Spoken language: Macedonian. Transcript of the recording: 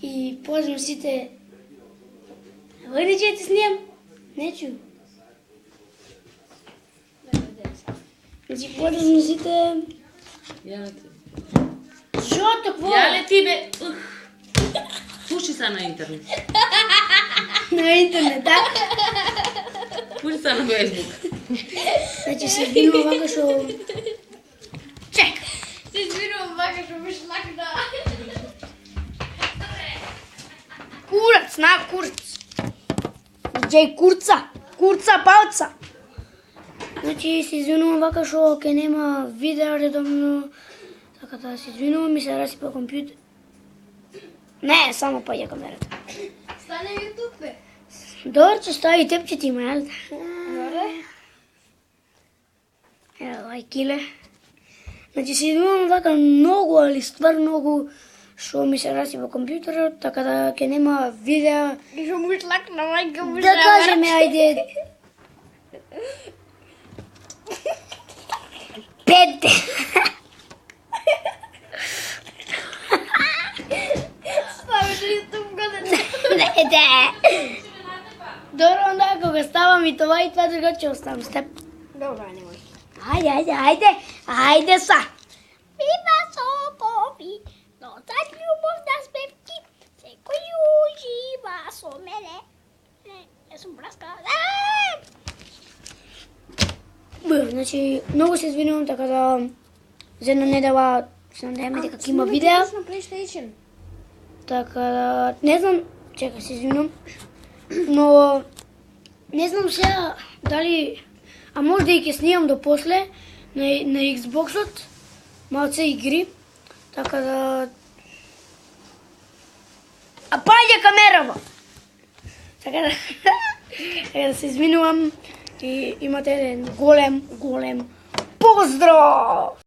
И поздрав сите. Вајде че ти снимам? Не чу. Значи поздрав сите. Ја ти. Жото, кво? Ја ти бе. Пуши се на интернет. На интернет, да? Пуши се на Facebook. Значи се извинувам вака шо... Чек! Се извинувам вака што ми шлакна. Курац, на курац! Джей курца! Курца палца! Значи се извинувам вака шо ке нема видео редовно. Така да се извинувам, ми се расипа компјутер. Не, само паѓа камерата. Стане YouTube бе. Добро, че стави тепче ти има, јел? Добре. Ево, лајкиле. Значи се извинувам вака многу, али ствар многу што ми се расипа компјутерот, така да ке нема видео. И што му шлакна мајка му Да кажеме, ајде... 5 дена. Стави YouTube година. Не. Добро, онда кога ставам и това другаче оставам с теб. Добра, немој. Ајде са. Има сокови, но за љубов да сме секој ужива со мене. Не сум браска. Значи, многу се извинувам, така да за една недела се надејаме дека ќе има видео. На PlayStation. Така да, не знам, чека се извинувам, но не знам сега дали, а може да и ќе снимам до после на Xbox-от, малце игри, така да... А паѓа камерава! Така да, така да се извинувам и имате еден голем поздрав!